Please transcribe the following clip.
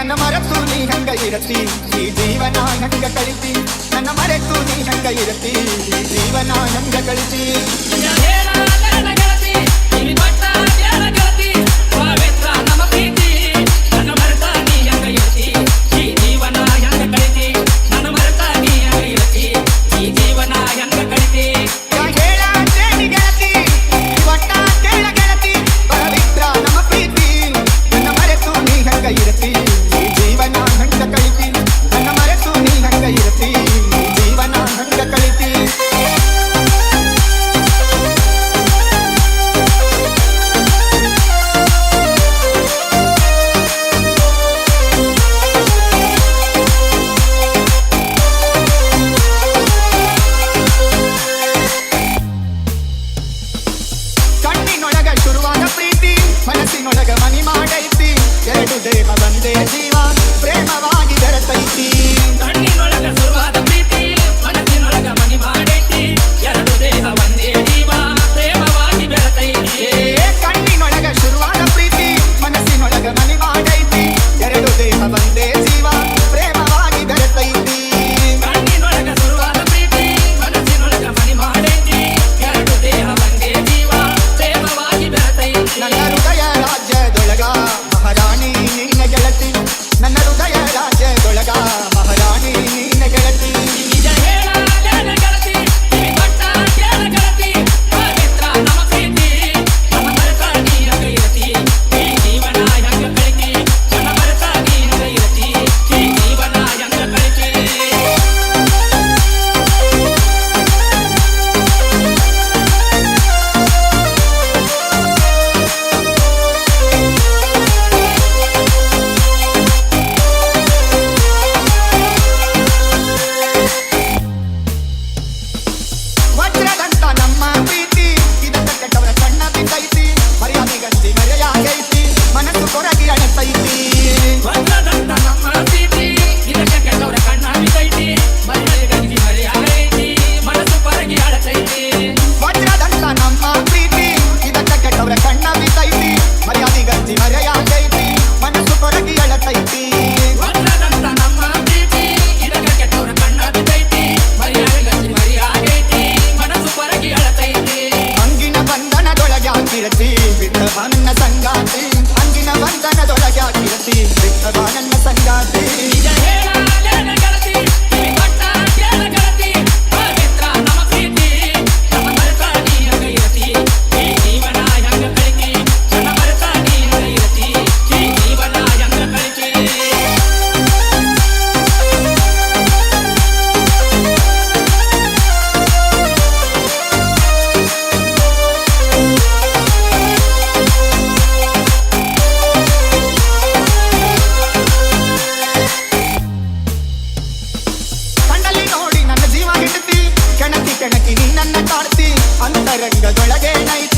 ನನ್ನ ಮರೆತು ನೀ ಹಂಗ ಇರತಿ ಈ ಜೀವನ ಹಂಗ ಕಳಿತಿ ನನ್ನ ಮರೆತು ನೀ ಹಂಗ ಇರತಿ ಈ ಜೀವನ ಹಂಗ ಕಳಿತಿ ಶುರುವಾದ ಪ್ರೀತಿ ಮನಸ್ಸಿನೊಳಗ ಮನಿ ಮಾಡೈತಿ ಎರಡು ದೇಹ ಒಂದೇ ಜೀವ ಪ್ರೇಮವಾಗಿ ಬೆರೆತೈತಿ ಕಣ್ಣಿನೊಳಗ ಶುರುವಾದ ಪ್ರೀತಿ ಮನಸ್ಸಿನೊಳಗ ಮನಿ ಮಾಡೈತಿ ಎರಡು ದೇಹ ಒಂದೇ ಜೀವ ಪ್ರೇಮವಾಗಿ ಬೆರೆತೈತಿ ಕಣ್ಣಿನೊಳಗ ಶುರುವಾದ ಪ್ರೀತಿ ಮನಸ್ಸಿನೊಳಗ ಮನಿ ಮಾಡೈತಿ ಎರಡು ದೇಹ ಒಂದೇ ಜೀವ ಪ್ರೇಮವಾಗಿ ಬೆರೆತೈತಿ ಕಣ್ಣಿನೊಳಗ ಶುರುವಾದ ಪ್ರೀತಿ ಮನಸ್ಸಿನೊಳಗ ಮನಿ ಮಾಡೈತಿ ಎರಡು ದೇಹ ಒಂದೇ ಜೀವ ಪ್ರೇಮವಾಗಿ ಬೆರೆತೈತಿ ನನ್ನ ಹೃದಯ ರಾಜ್ಯದೊಳಗ ಮಹಾರಾಣಿ ನಿನ್ನ ಗೆಳತಿ ನನ್ನ ಹೃದಯ ರಾಜ್ಯದೊಳಗ ಮಹಾರಾಣಿ ನಿನ್ನ ಗೆಳತಿ ನಿಜ ಹೇಳ ಗೆಳತಿ ಕಿವಿ ಕೊಟ್ಟ ಕೇಳ ಗೆಳತಿ ಪವಿತ್ರ ನಮ್ಮ ಪ್ರೀತಿ ನಮ್ಮ ಮರೆತ ನೀ ಹಂಗ ಇರತಿ ಈ ಜೀವನ ಹಂಗ ಕಳಿತಿ ನನ್ನ ಮರೆತ ನೀ ಹಂಗ ಇರತಿ ಈ ಜೀವನ ಹಂಗ ಕಳಿತಿ ವಜ್ರದಂತ ನಮ್ಮ ಪ್ರೀತಿ ಇದಕ್ಕ ಕೆಟ್ಟವರ ಕಣ್ಣ ಬಿದ್ದೈತಿ ಮರ್ಯಾದೆ ಗಂಜಿ ಮರೆಯಾಗೈತಿ ಮನಸ್ಸು ಕೊರಗಿ ಅಣತೈತಿ ವಜ್ರದಂತ ನಮ್ಮ ಪ್ರೀತಿ ಇದಕ್ಕೆ ಕೆಟ್ಟವರ ಕಣ್ಣ ಬಿದ್ದೈತಿ ಮರ್ಯಾದೆ ಗಂಜಿ ಮರೆಯಾಗೈತಿ ಮನಸ್ಸು ಪರಗಿ ಅಳತೈತಿ ವಜ್ರದಂತ ನಮ್ಮ ಪ್ರೀತಿ ಇದಕ್ಕ ಕೆಟ್ಟವರ ಕಣ್ಣ ಬಿದ್ದೈತಿ ಮರ್ಯಾದೆ ಗಂಜಿ ಮರೆಯಾಗೈತಿ ಮನಸ್ಸು ಕೊರಗಿ ಅಳತೈತಿ ವಜ್ರದಂತ ನಮ್ಮ ಪ್ರೀತಿ ಇದಕ್ಕೆ ಕೆಟ್ಟವರ ಕಣ್ಣ ಬಿದ್ದೈತಿ ಮರ್ಯಾದೆ ಗಂಜಿ ಮರೆಯಾಗೈತಿ ಮನಸ್ಸು ಪರಗಿ ಅಳತೈತಿ ಅಂಗಿನ ಬಂಧನದೊಳಗೆ ಹಾಕಿರತಿ ಬಿಟ್ಟವ ನನ್ನ ಸಂಗಾತಿ ಅಂಗಿನ ಬಂಧನದೊಳಗೆ ಹಾಕಿರತಿ ಬಿಟ್ಟವ ನನ್ನ ಸಂಗಾತಿ ನಿಜ ಹೇಳ ಗೆಳತಿ ಕಿವಿ ಕೊಟ್ಟ ಕೇಳ ಗೆಳತಿ ಪವಿತ್ರ ನಮ್ಮ ಪ್ರೀತಿ ನಮ್ಮ ಮರೆತ ನೀ ಹಂಗ ಇರತಿ ಈ ಜೀವನ ಹಂಗ ಕಳಿತಿ ನನ್ನ ಮರೆತ ನೀ ಹಂಗ ಇರತಿ ಈ ಜೀವನ ಹಂಗ ಕಳಿತಿ ಕಣ್ಣಲ್ಲಿ ನೋಡಿ ನನ್ನ ಜೀವ ಹಿಡಿತಿ ಕೆಣಕಿ ಕೆಣಕಿ ನೀ ನನ್ನ ಕಾಡ್ತಿ ಅಂತರಂಗದೊಳಗೆ ನೈತಿ